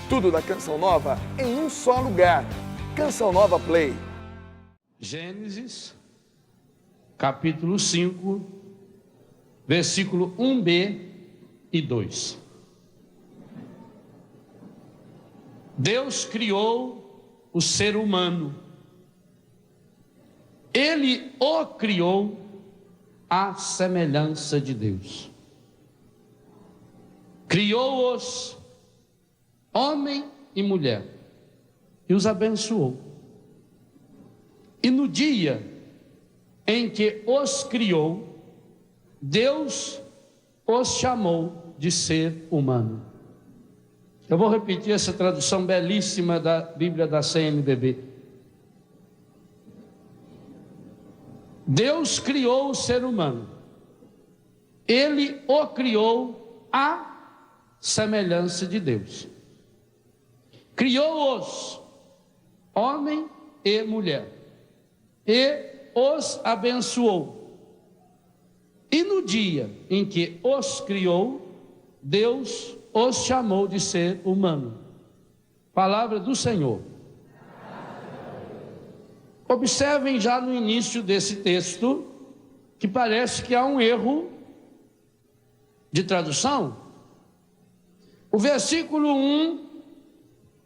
Tudo da Canção Nova em um só lugar. Canção Nova Play. Gênesis, capítulo 5, versículo 1b e 2. Deus criou o ser humano. Ele o criou à semelhança de Deus. Criou-os, homem e mulher, e os abençoou. E no dia em que os criou, Deus os chamou de ser humano. Eu vou repetir essa tradução belíssima da Bíblia da CNBB. Deus criou o ser humano. Ele o criou à semelhança de Deus. Criou-os, homem e mulher, e os abençoou. E no dia em que os criou, Deus os chamou de ser humano. Palavra do Senhor. Observem já no início desse texto que parece que há um erro de tradução. O versículo 1,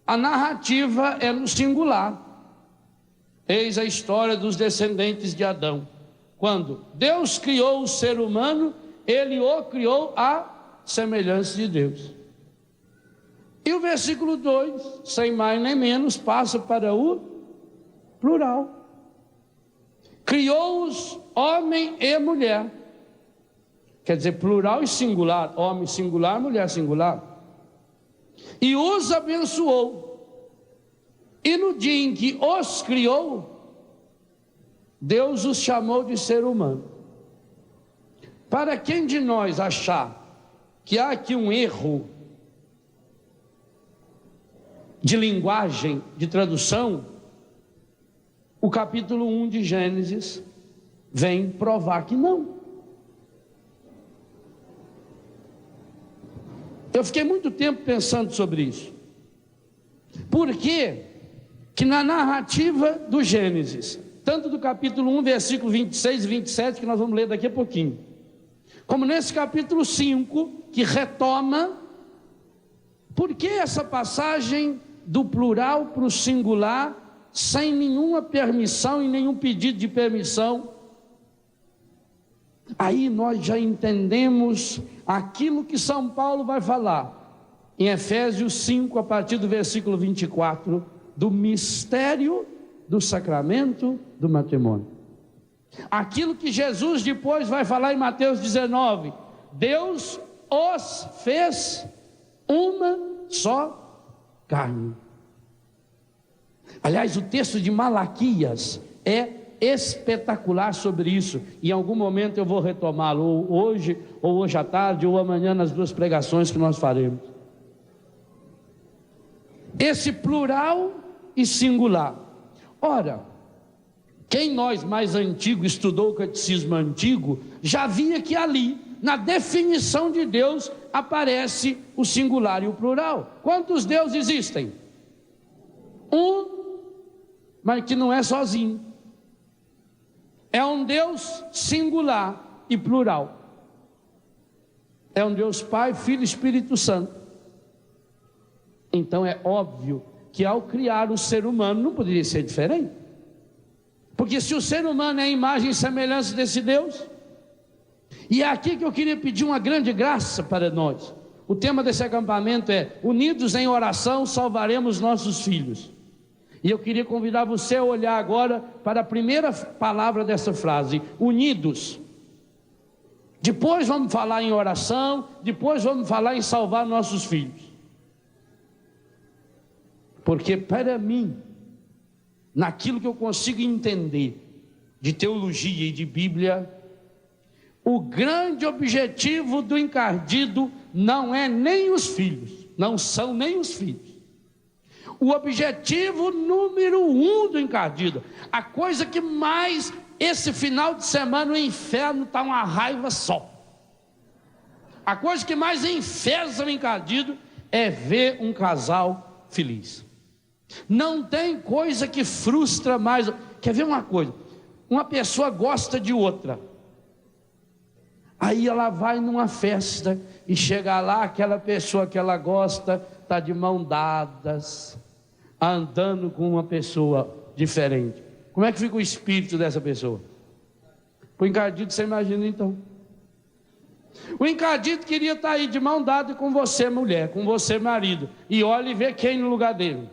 a narrativa é no singular. Eis a história dos descendentes de Adão. Quando Deus criou o ser humano, Ele o criou à semelhança de Deus. E o versículo 2, sem mais nem menos, passa para o plural. Criou-os homem e mulher. Quer dizer, plural e singular, homem singular, mulher singular. E os abençoou. E no dia em que os criou, Deus os chamou de ser humano. Para quem de nós achar que há aqui um erro de linguagem, de tradução, o capítulo 1 de Gênesis vem provar que não. Eu fiquei muito tempo pensando sobre isso. Por que que na narrativa do Gênesis, tanto do capítulo 1, versículo 26 e 27, que nós vamos ler daqui a pouquinho, como nesse capítulo 5, que retoma, por que essa passagem do plural para o singular, sem nenhuma permissão e nenhum pedido de permissão? Aí nós já entendemos aquilo que São Paulo vai falar em Efésios 5, a partir do versículo 24, do mistério do sacramento do matrimônio. Aquilo que Jesus depois vai falar em Mateus 19, Deus os fez uma só carne. Aliás, o texto de Malaquias é espetacular sobre isso. Em algum momento eu vou retomá-lo, ou hoje à tarde, ou amanhã nas duas pregações que nós faremos. Esse plural e singular. Ora, quem nós mais antigo estudou o catecismo antigo, já via que ali, na definição de Deus, aparece o singular e o plural. Quantos deuses existem? Um, mas que não é sozinho. É um Deus singular e plural. É um Deus Pai, Filho e Espírito Santo. Então é óbvio que ao criar o ser humano não poderia ser diferente. Porque se o ser humano é a imagem e semelhança desse Deus, e é aqui que eu queria pedir uma grande graça para nós. O tema desse acampamento é: unidos em oração salvaremos nossos filhos. E eu queria convidar você a olhar agora para a primeira palavra dessa frase: unidos. Depois vamos falar em oração, depois vamos falar em salvar nossos filhos. Porque para mim, naquilo que eu consigo entender de teologia e de Bíblia, o grande objetivo do encardido não é nem os filhos, não são nem os filhos. O objetivo número 1 do encardido, a coisa que mais, esse final de semana o inferno está uma raiva só. A coisa que mais enfesa o encardido é ver um casal feliz. Não tem coisa que frustra mais. Quer ver uma coisa? Uma pessoa gosta de outra. Aí ela vai numa festa e chega lá, aquela pessoa que ela gosta está de mão dadas, andando com uma pessoa diferente. Como é que fica o espírito dessa pessoa? O encardido, você imagina então. O encardido queria estar aí de mão dada com você, mulher, com você, marido, e olha e vê quem no lugar dele.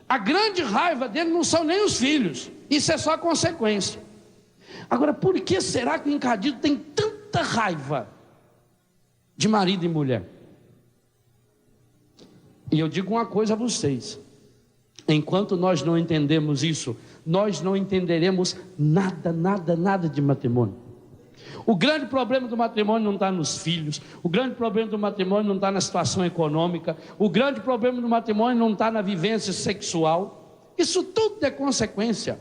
A grande raiva dele não são nem os filhos, isso é só consequência. Agora, por que será que o encardido tem tanta raiva de marido e mulher? E eu digo uma coisa a vocês: enquanto nós não entendemos isso, nós não entenderemos nada de matrimônio. O grande problema do matrimônio não está nos filhos, o grande problema do matrimônio não está na situação econômica, o grande problema do matrimônio não está na vivência sexual. Isso tudo é consequência.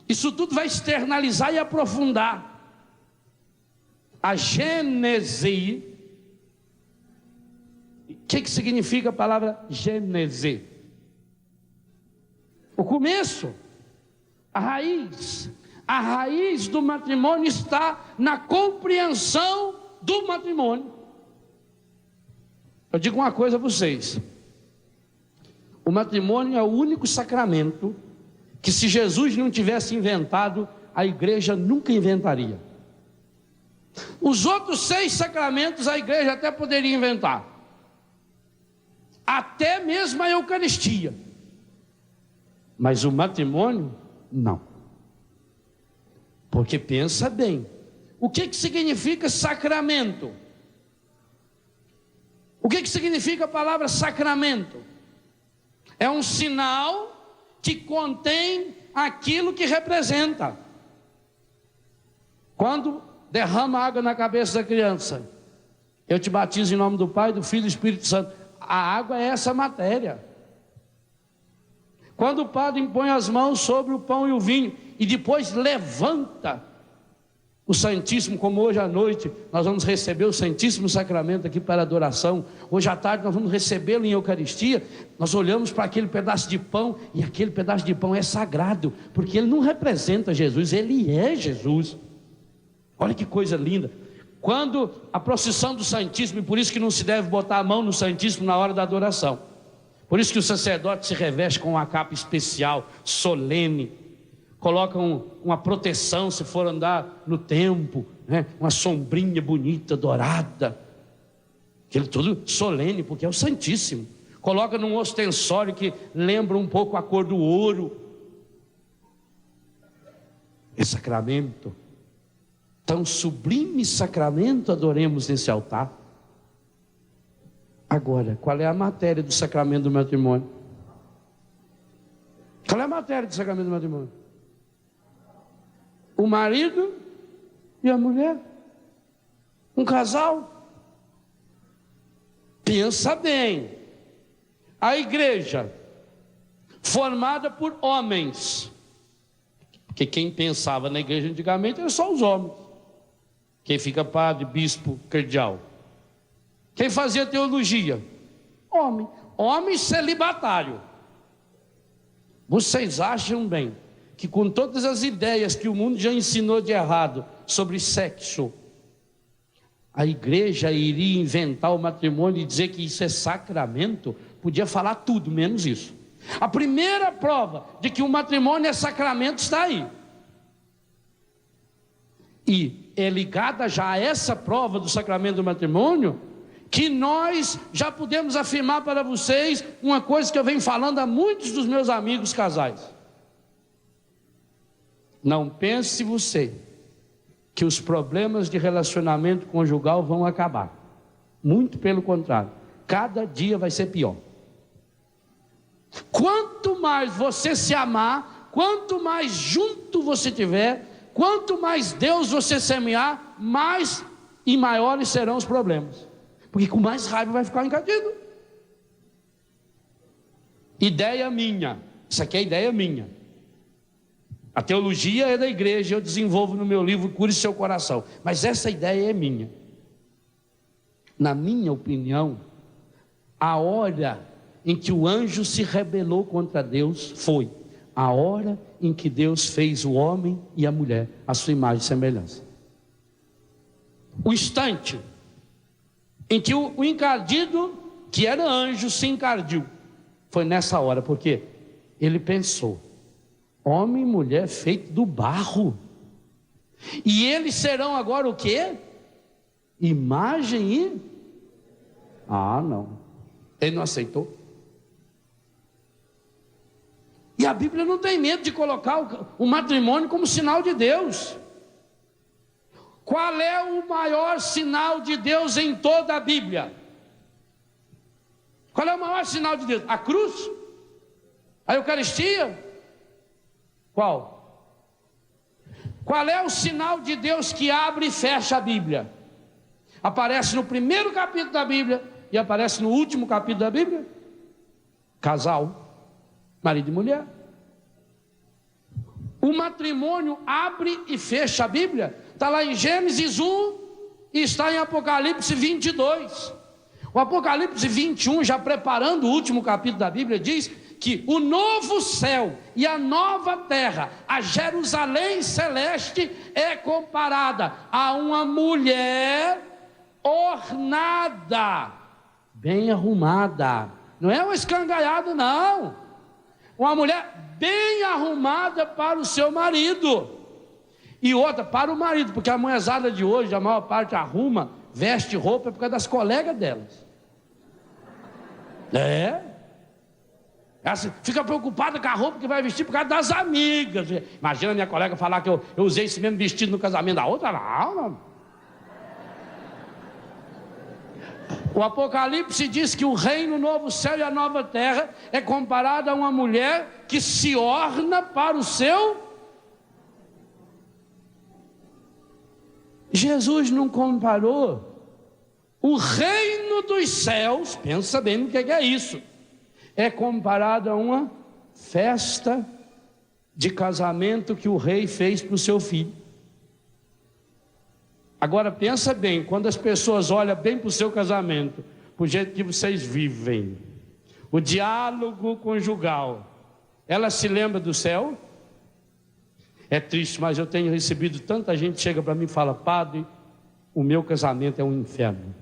Isso tudo vai externalizar e aprofundar. A gênese. O que significa a palavra gênese? O começo, a raiz. A raiz do matrimônio está na compreensão do matrimônio. Eu digo uma coisa a vocês: o matrimônio é o único sacramento que, se Jesus não tivesse inventado, a igreja nunca inventaria. Os outros 6 sacramentos a igreja até poderia inventar, até mesmo a Eucaristia, mas o matrimônio não. Porque pensa bem, o que significa sacramento? O que significa a palavra sacramento? É um sinal que contém aquilo que representa. Quando derrama água na cabeça da criança, eu te batizo em nome do Pai, do Filho e do Espírito Santo. A água é essa matéria. Quando o padre impõe as mãos sobre o pão e o vinho e depois levanta o Santíssimo, como hoje à noite nós vamos receber o Santíssimo Sacramento aqui para adoração, hoje à tarde nós vamos recebê-lo em Eucaristia, nós olhamos para aquele pedaço de pão, e aquele pedaço de pão é sagrado, porque ele não representa Jesus, ele é Jesus. Olha que coisa linda. Quando a procissão do Santíssimo, e por isso que não se deve botar a mão no Santíssimo na hora da adoração, por isso que o sacerdote se reveste com uma capa especial, solene, coloca uma proteção se for andar no templo, né? Uma sombrinha bonita, dourada, aquele todo solene, porque é o Santíssimo. Coloca num ostensório que lembra um pouco a cor do ouro. Esse sacramento, tão sublime sacramento, adoremos nesse altar. Agora, qual é a matéria do sacramento do matrimônio? Qual é a matéria do sacramento do matrimônio? O marido e a mulher, um casal. Pensa bem, a igreja formada por homens, porque quem pensava na igreja antigamente era só os homens. Quem fica padre, bispo, cardeal. Quem fazia teologia? Homem celibatário. Vocês acham bem que, com todas as ideias que o mundo já ensinou de errado sobre sexo, a igreja iria inventar o matrimônio e dizer que isso é sacramento? Podia falar tudo menos isso. A primeira prova de que o matrimônio é sacramento está aí, e é ligada já a essa prova do sacramento do matrimônio, que nós já podemos afirmar para vocês uma coisa que eu venho falando a muitos dos meus amigos casais. Não pense você que os problemas de relacionamento conjugal vão acabar. Muito pelo contrário, cada dia vai ser pior. Quanto mais você se amar, quanto mais junto você tiver, quanto mais Deus você semear, mais e maiores serão os problemas. Porque com mais raiva vai ficar encardido. Ideia minha, isso aqui é ideia minha. A teologia é da igreja, eu desenvolvo no meu livro Cure Seu Coração, mas essa ideia é minha. Na minha opinião, A hora em que o anjo se rebelou contra Deus foi a hora em que Deus fez o homem e a mulher à sua imagem e semelhança. O instante em que o encardido, que era anjo, se encardiu, foi nessa hora, porque ele pensou: homem e mulher feito do barro, e eles serão agora o quê? Imagem e... não, ele não aceitou. E a Bíblia não tem medo de colocar o matrimônio como sinal de Deus. Qual é o maior sinal de Deus em toda a Bíblia? Qual é o maior sinal de Deus? A cruz? A Eucaristia? Qual? Qual é o sinal de Deus que abre e fecha a Bíblia? Aparece no primeiro capítulo da Bíblia e aparece no último capítulo da Bíblia. Casal, marido e mulher. O matrimônio abre e fecha a Bíblia. Está lá em Gênesis 1 e está em Apocalipse 22. O Apocalipse 21, já preparando o último capítulo da Bíblia, diz que o novo céu e a nova terra, a Jerusalém celeste, é comparada a uma mulher ornada, bem arrumada. Não é uma escangaiada, não. Uma mulher bem arrumada para o seu marido. E outra para o marido, porque a mulherzada de hoje, a maior parte arruma, veste roupa por causa das colegas delas. Ela fica preocupada com a roupa que vai vestir por causa das amigas. Imagina a minha colega falar que eu usei esse mesmo vestido no casamento da outra. Não. O Apocalipse diz que o reino, o novo céu e a nova terra é comparado a uma mulher que se orna para o seu... Jesus não comparou o reino dos céus, pensa bem no que é isso, é comparado a uma festa de casamento que o rei fez para o seu filho. Agora pensa bem, quando as pessoas olham bem para o seu casamento, para o jeito que vocês vivem, o diálogo conjugal, ela se lembra do céu? É triste, mas eu tenho recebido tanta gente que chega para mim e fala: padre, o meu casamento é um inferno.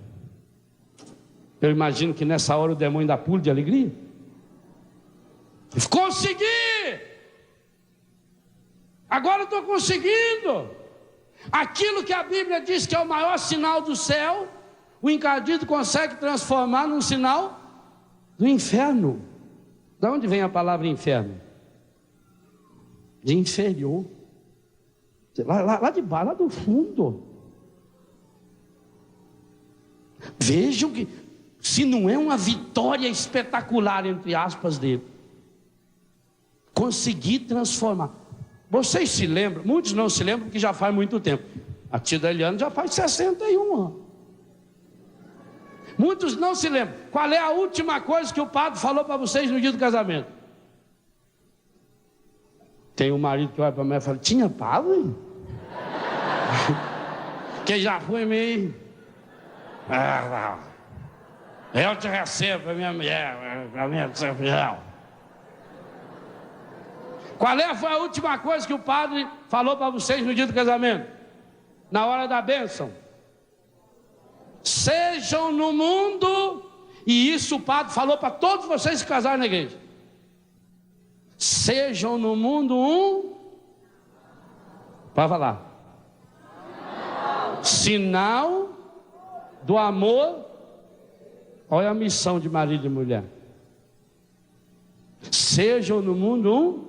Eu imagino que nessa hora o demônio dá pulo de alegria. Consegui! Agora estou conseguindo! Aquilo que a Bíblia diz que é o maior sinal do céu, o encardido consegue transformar num sinal do inferno. De onde vem a palavra inferno? De inferior. Lá de baixo, lá do fundo. Vejam que, se não é uma vitória espetacular, entre aspas, dele, conseguir transformar. Vocês se lembram? Muitos não se lembram porque já faz muito tempo. A tia da Eliana já faz 61 anos. Muitos não se lembram. Qual é a última coisa que o padre falou para vocês no dia do casamento? Tem um marido que olha para mim e fala: tinha padre? Que já foi meio... eu te recebo para minha mulher, para minha fiel. Qual foi a última coisa que o padre falou para vocês no dia do casamento? Na hora da bênção? Sejam no mundo, e isso o padre falou para todos vocês que casaram na igreja. Sejam no mundo pode falar. Sinal do amor. Olha a missão de marido e mulher. Sejam no mundo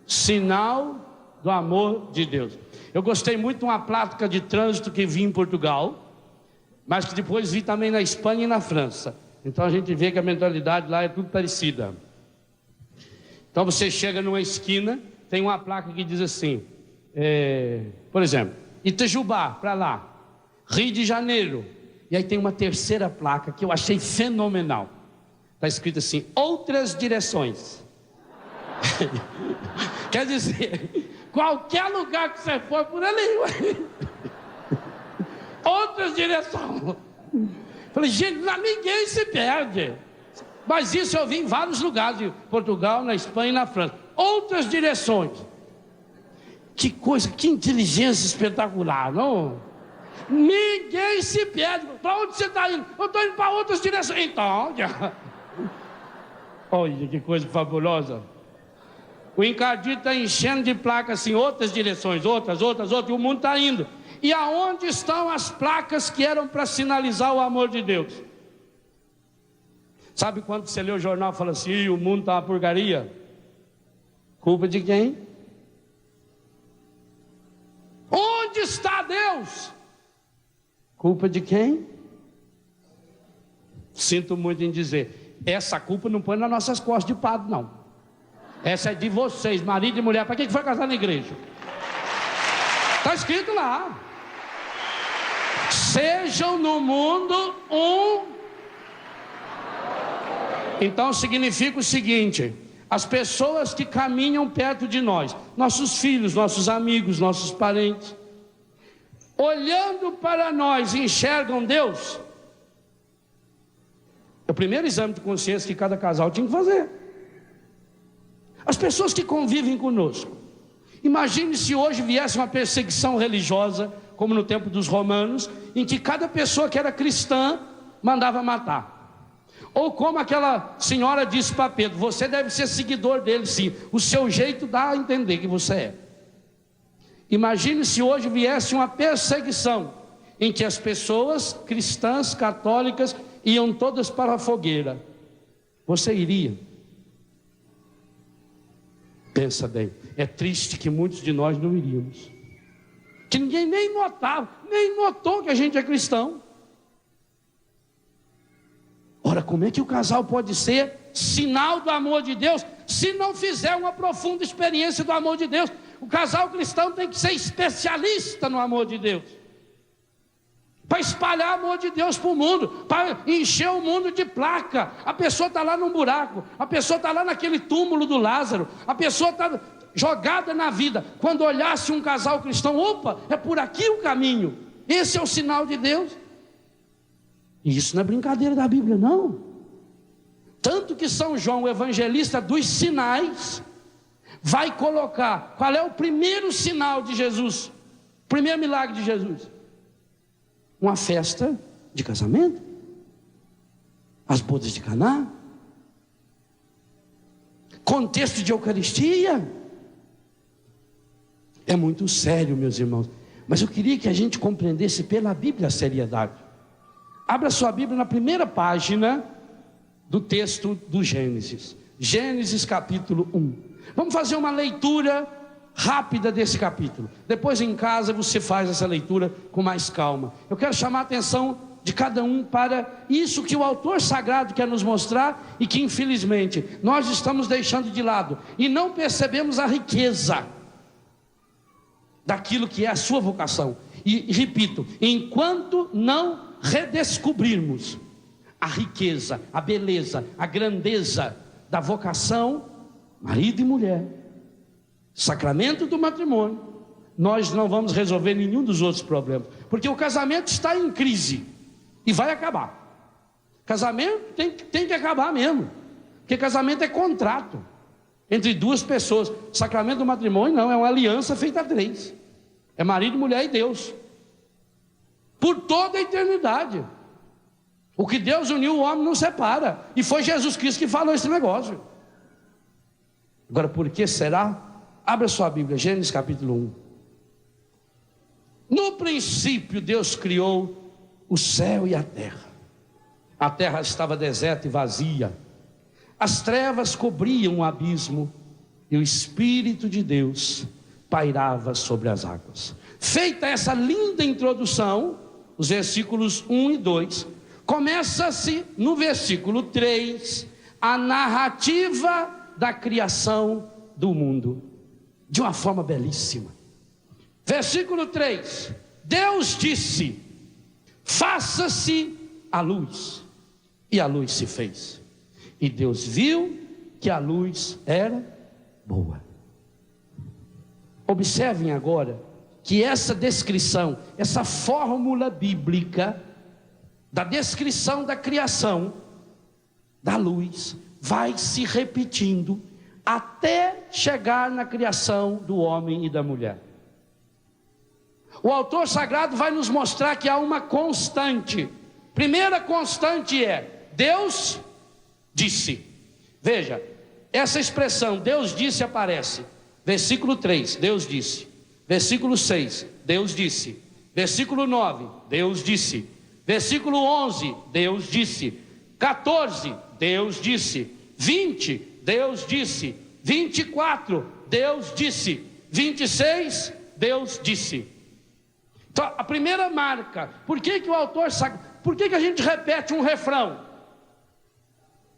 sinal do amor de Deus. Eu gostei muito de uma placa de trânsito que vi em Portugal, mas que depois vi também na Espanha e na França. Então a gente vê que a mentalidade lá é tudo parecida. Então você chega numa esquina, tem uma placa que diz assim, por exemplo, Itajubá, para lá, Rio de Janeiro. E aí tem uma terceira placa que eu achei fenomenal. Está escrito assim: outras direções. Quer dizer, qualquer lugar que você for por ali, outras direções. Falei, gente, lá ninguém se perde. Mas isso eu vi em vários lugares, de Portugal, na Espanha e na França. Outras direções. Que coisa, que inteligência espetacular, não? Ninguém se perde. Para onde você está indo? Eu estou indo para outras direções. Então, olha que coisa fabulosa. O encardido está enchendo de placas assim, outras direções, outras, e o mundo está indo. E aonde estão as placas que eram para sinalizar o amor de Deus? Sabe quando você lê o jornal e fala assim, o mundo está uma porcaria? Culpa de quem? Onde está Deus? Culpa de quem? Sinto muito em dizer, essa culpa não põe nas nossas costas de padre, não. Essa é de vocês, marido e mulher. Para que foi casar na igreja? Está escrito lá. Sejam no mundo um. Então significa o seguinte: as pessoas que caminham perto de nós, nossos filhos, nossos amigos, nossos parentes, olhando para nós, enxergam Deus. É o primeiro exame de consciência que cada casal tinha que fazer. As pessoas que convivem conosco, imagine se hoje viesse uma perseguição religiosa, como no tempo dos romanos, em que cada pessoa que era cristã mandava matar. Ou como aquela senhora disse para Pedro, você deve ser seguidor dele sim, o seu jeito dá a entender que você é. Imagine se hoje viesse uma perseguição, em que as pessoas cristãs, católicas, iam todas para a fogueira. Você iria? Pensa bem, é triste que muitos de nós não iríamos. Que ninguém nem notava, nem notou que a gente é cristão. Ora, como é que o casal pode ser sinal do amor de Deus, se não fizer uma profunda experiência do amor de Deus? O casal cristão tem que ser especialista no amor de Deus, para espalhar o amor de Deus para o mundo, para encher o mundo de placa. A pessoa está lá num buraco, a pessoa está lá naquele túmulo do Lázaro, a pessoa está jogada na vida. Quando olhasse um casal cristão, opa, é por aqui o caminho. Esse é o sinal de Deus. E isso não é brincadeira da Bíblia, não. Tanto que São João, o evangelista dos sinais, vai colocar qual é o primeiro sinal de Jesus, o primeiro milagre de Jesus. Uma festa de casamento, as bodas de Caná, contexto de Eucaristia. É muito sério, meus irmãos, mas eu queria que a gente compreendesse pela Bíblia a seriedade. Abra sua Bíblia na primeira página do texto do Gênesis, Gênesis capítulo 1. Vamos fazer uma leitura rápida desse capítulo. Depois em casa você faz essa leitura com mais calma. Eu quero chamar a atenção de cada um para isso que o autor sagrado quer nos mostrar e que infelizmente nós estamos deixando de lado e não percebemos a riqueza daquilo que é a sua vocação. E repito, enquanto não redescobrirmos a riqueza, a beleza, a grandeza da vocação, marido e mulher, sacramento do matrimônio, nós não vamos resolver nenhum dos outros problemas, porque o casamento está em crise e vai acabar. Casamento tem que acabar mesmo, porque casamento é contrato entre duas pessoas. Sacramento do matrimônio não, é uma aliança feita a três, é marido, mulher e Deus, por toda a eternidade. O que Deus uniu, o homem não separa, e foi Jesus Cristo que falou esse negócio. Agora, por que será? Abra sua Bíblia, Gênesis capítulo 1. No princípio Deus criou o céu e a terra. A terra estava deserta e vazia, as trevas cobriam o abismo, e o Espírito de Deus pairava sobre as águas. Feita essa linda introdução, os versículos 1 e 2, começa-se no versículo 3, a narrativa da criação do mundo, de uma forma belíssima. Versículo 3: Deus disse: faça-se a luz, e a luz se fez. E Deus viu que a luz era boa. Observem agora que essa descrição, essa fórmula bíblica da descrição da criação, da luz vai se repetindo até chegar na criação do homem e da mulher. O autor sagrado vai nos mostrar que há uma constante. Primeira constante é: Deus disse. Veja, essa expressão Deus disse aparece. Versículo 3, Deus disse. Versículo 6, Deus disse. Versículo 9, Deus disse. Versículo 11, Deus disse. 14, Deus disse. 20, Deus disse. 24, Deus disse. 26, Deus disse. Então, a primeira marca. Por que o autor sabe? Por que a gente repete um refrão?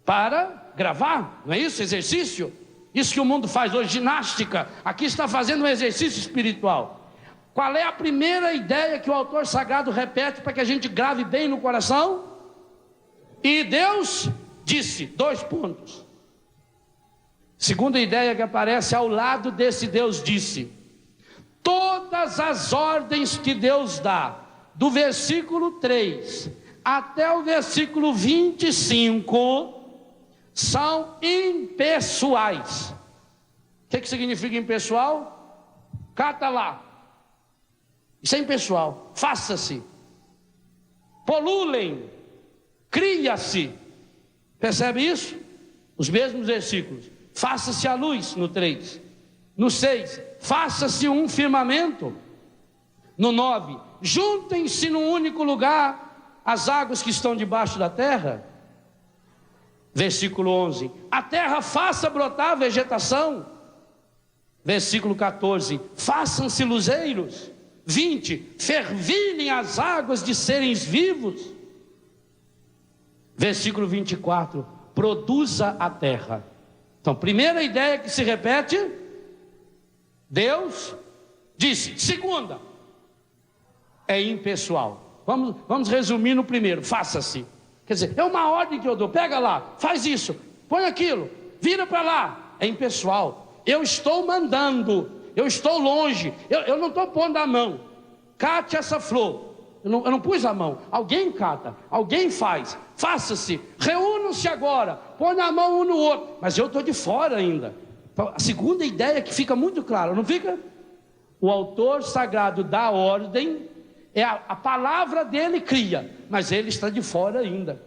Para gravar, não é isso? Exercício. Isso que o mundo faz hoje, ginástica. Aqui está fazendo um exercício espiritual. Qual é a primeira ideia que o autor sagrado repete para que a gente grave bem no coração? E Deus disse, 2 pontos. Segunda ideia que aparece ao lado desse Deus disse: todas as ordens que Deus dá, do versículo 3 até o versículo 25, são impessoais. O que significa impessoal? Cata lá. Isso é impessoal. Faça-se, polulem, cria-se. Percebe isso? Os mesmos versículos. Faça-se a luz, no 3. No 6, faça-se um firmamento. No 9, juntem-se num único lugar as águas que estão debaixo da terra. Versículo 11, a terra faça brotar vegetação. Versículo 14, façam-se luzeiros. 20, fervilhem as águas de seres vivos. Versículo 24, produza a terra. Então, primeira ideia que se repete: Deus disse. Segunda, é impessoal. Vamos resumir no primeiro: faça-se. Quer dizer, é uma ordem que eu dou. Pega lá, faz isso, põe aquilo, vira para lá. É impessoal. Eu estou mandando, eu estou longe, eu não estou pondo a mão. Cate essa flor. Eu não pus a mão. Alguém cata, alguém faz. Faça-se, reúnam-se agora, põe a mão um no outro. Mas eu estou de fora ainda. Então, a segunda ideia que fica muito clara, não fica? O autor sagrado dá ordem, a palavra dele cria, mas ele está de fora ainda.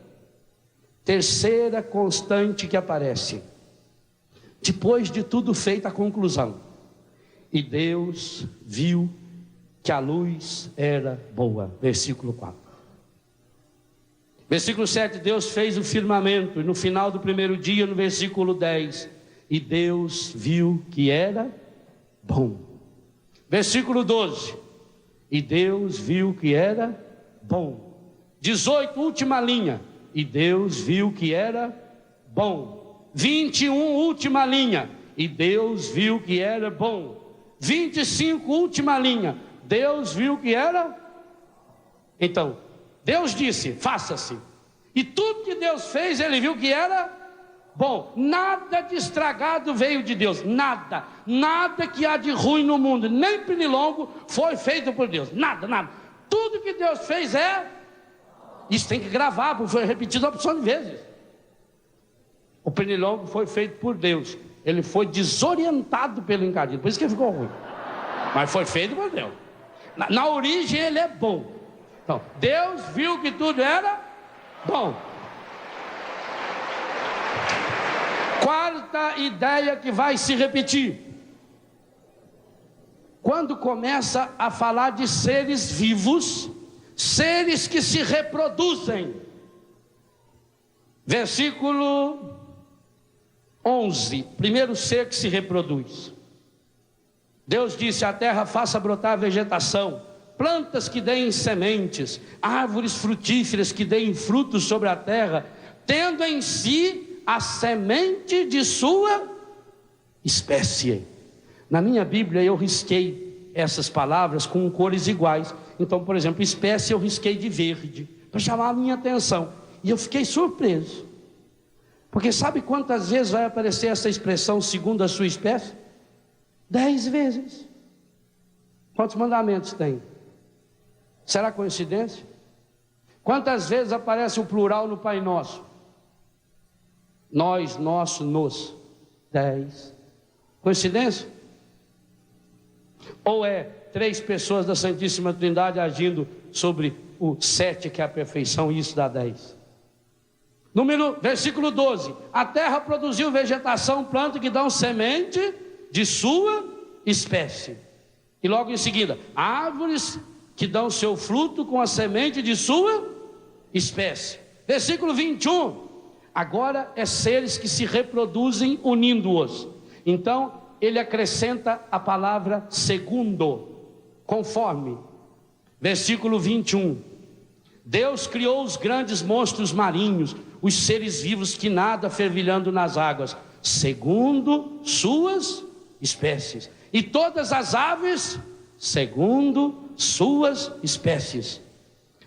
Terceira constante que aparece: depois de tudo feito, a conclusão. E Deus viu que a luz era boa. Versículo 4. Versículo 7, Deus fez o firmamento. E no final do primeiro dia, no versículo 10, e Deus viu que era bom. Versículo 12, e Deus viu que era bom. 18, última linha, e Deus viu que era bom. 21, última linha, e Deus viu que era bom. 25, última linha, Deus viu que era. Então, Deus disse, faça-se. E tudo que Deus fez, Ele viu que era bom. Nada de estragado veio de Deus. Nada. Nada que há de ruim no mundo, nem pernilongo, foi feito por Deus. Nada, nada. Tudo que Deus fez é. Isso tem que gravar, porque foi repetido uma opção de vezes. O pernilongo foi feito por Deus. Ele foi desorientado pelo encardido, por isso que ficou ruim. Mas foi feito por Deus. Na origem ele é bom. Então, Deus viu que tudo era bom. Quarta ideia que vai se repetir. Quando começa a falar de seres vivos, seres que se reproduzem. Versículo 11, primeiro ser que se reproduz. Deus disse: a terra faça brotar vegetação, plantas que deem sementes, árvores frutíferas que deem frutos sobre a terra, tendo em si a semente de sua espécie. Na minha Bíblia eu risquei essas palavras com cores iguais. Então, por exemplo, espécie eu risquei de verde, para chamar a minha atenção. E eu fiquei surpreso. Porque sabe quantas vezes vai aparecer essa expressão segundo a sua espécie? 10 vezes. Quantos mandamentos tem? Será coincidência? Quantas vezes aparece o plural no Pai Nosso? Nós, nosso, nos. 10. Coincidência? Ou é 3 pessoas da Santíssima Trindade agindo sobre o 7, que é a perfeição, e isso dá 10. Versículo 12: a terra produziu vegetação, planta que dão semente de sua espécie. E logo em seguida, árvores que dão seu fruto com a semente de sua espécie. Versículo 21, agora é seres que se reproduzem unindo-os. Então ele acrescenta a palavra segundo, conforme. Versículo 21, Deus criou os grandes monstros marinhos, os seres vivos que nadam fervilhando nas águas, segundo suas espécies, e todas as aves segundo suas espécies.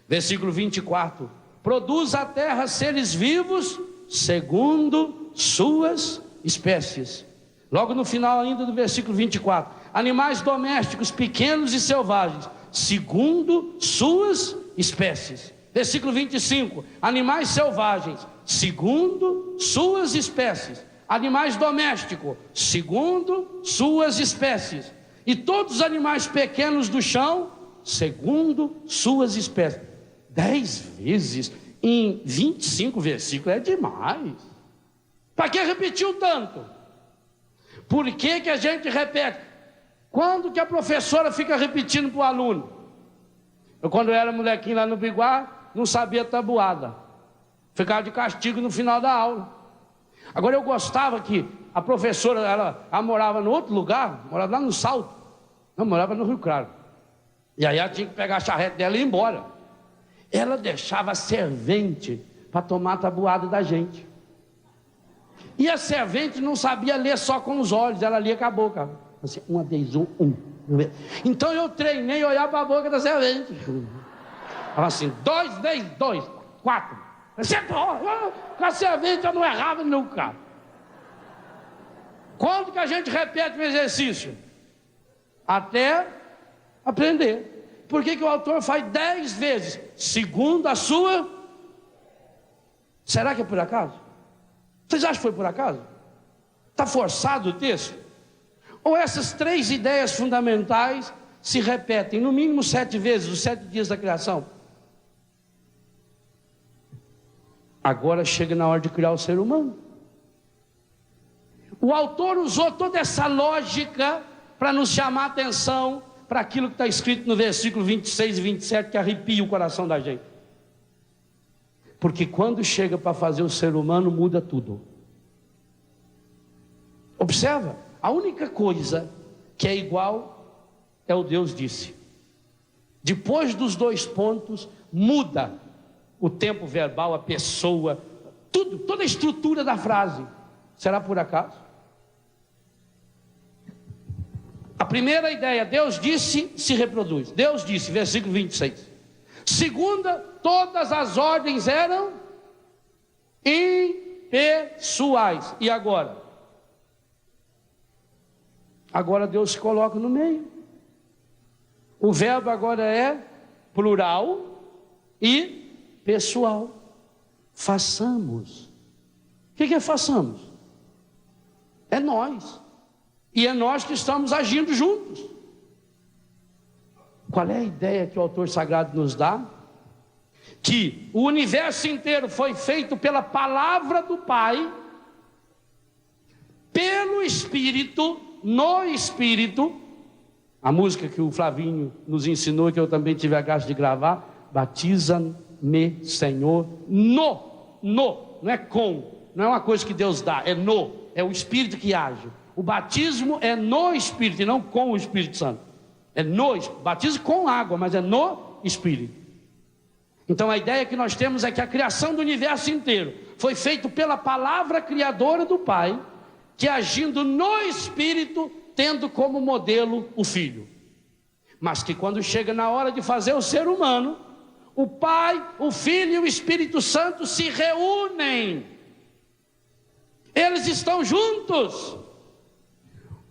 Versículo 24, produz a terra seres vivos segundo suas espécies. Logo no final ainda do versículo 24, animais domésticos pequenos e selvagens segundo suas espécies. Versículo 25, animais selvagens segundo suas espécies, animais domésticos segundo suas espécies, e todos os animais pequenos do chão segundo suas espécies. 10 vezes em 25 versículos é demais. Para que repetiu tanto? Por que a gente repete? Quando que a professora fica repetindo para o aluno? Eu, quando eu era molequinho lá no Biguá, não sabia tabuada, ficava de castigo no final da aula. Agora eu gostava que a professora, ela morava no outro lugar, morava lá no Salto, não, morava no Rio Claro, e aí ela tinha que pegar a charrete dela e ir embora. Ela deixava a servente para tomar a tabuada da gente, e a servente não sabia ler só com os olhos, ela lia com a boca, assim, 1 vez 1, 1. Então eu treinei a olhar para a boca da servente. Ela assim, 2 vezes 2, 4. Com a servente eu não errava nunca. Quando que a gente repete o exercício? Até aprender. Por que o autor faz 10 vezes? Segundo a sua... Será que é por acaso? Vocês acham que foi por acaso? Está forçado o texto? Ou essas 3 ideias fundamentais se repetem no mínimo 7 vezes, os 7 dias da criação? Agora chega na hora de criar o ser humano. O autor usou toda essa lógica para nos chamar a atenção para aquilo que está escrito no versículo 26 e 27, que arrepia o coração da gente. Porque quando chega para fazer o ser humano, muda tudo. Observa, a única coisa que é igual é o Deus disse. Depois dos 2 pontos, muda o tempo verbal, a pessoa, tudo, toda a estrutura da frase. Será por acaso? A primeira ideia, Deus disse, se reproduz. Deus disse, versículo 26. Segunda, todas as ordens eram impessoais. E agora? Agora Deus se coloca no meio. O verbo agora é plural e pessoal. Façamos. O que é façamos? É nós. E é nós que estamos agindo juntos. Qual é a ideia que o autor sagrado nos dá? Que o universo inteiro foi feito pela palavra do Pai, pelo Espírito, no Espírito. A música que o Flavinho nos ensinou, que eu também tive a graça de gravar, batiza-me, Senhor, não é com, não é uma coisa que Deus dá, é o Espírito que age. O batismo é no Espírito e não com o Espírito Santo. É no batismo com água, mas é no Espírito. Então a ideia que nós temos é que a criação do universo inteiro foi feita pela palavra criadora do Pai, que agindo no Espírito, tendo como modelo o Filho. Mas que quando chega na hora de fazer o ser humano, o Pai, o Filho e o Espírito Santo se reúnem. Eles estão juntos.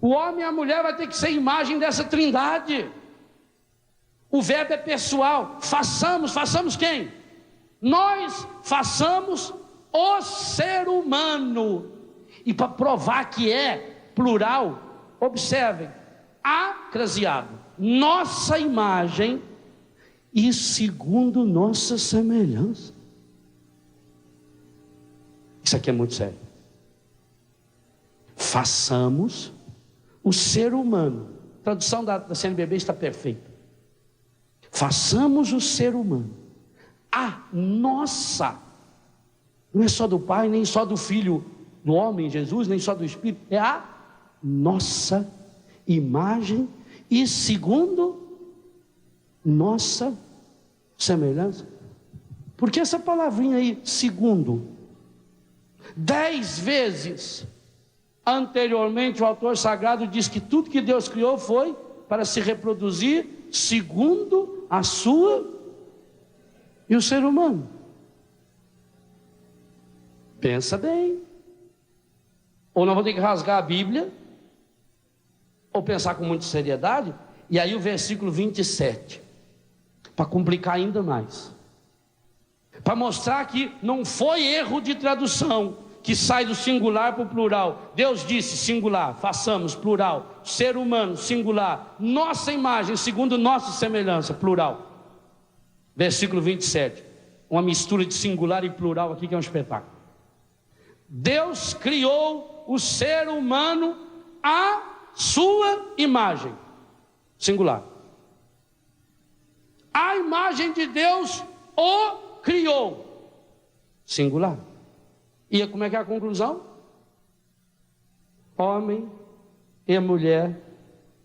O homem e a mulher vai ter que ser imagem dessa trindade. O verbo é pessoal. Façamos quem? Nós façamos o ser humano. E para provar que é plural, observem, acraseado, nossa imagem e segundo nossa semelhança. Isso aqui é muito sério. Façamos o ser humano, a tradução da CNBB está perfeita. Façamos o ser humano a nossa, não é só do Pai, nem só do Filho do homem, Jesus, nem só do Espírito, é a nossa imagem e segundo nossa semelhança. Porque essa palavrinha aí, segundo, 10 vezes anteriormente o autor sagrado diz que tudo que Deus criou foi para se reproduzir segundo a sua e o ser humano. Pensa bem. Ou nós vamos ter que rasgar a Bíblia, ou pensar com muita seriedade, e aí o versículo 27, para complicar ainda mais, para mostrar que não foi erro de tradução, que sai do singular para o plural. Deus disse singular, façamos, plural, ser humano, singular, nossa imagem, segundo nossa semelhança, plural. Versículo 27, uma mistura de singular e plural aqui que é um espetáculo. Deus criou o ser humano à sua imagem, singular. A imagem de Deus o criou, singular. E como é que é a conclusão? Homem e mulher,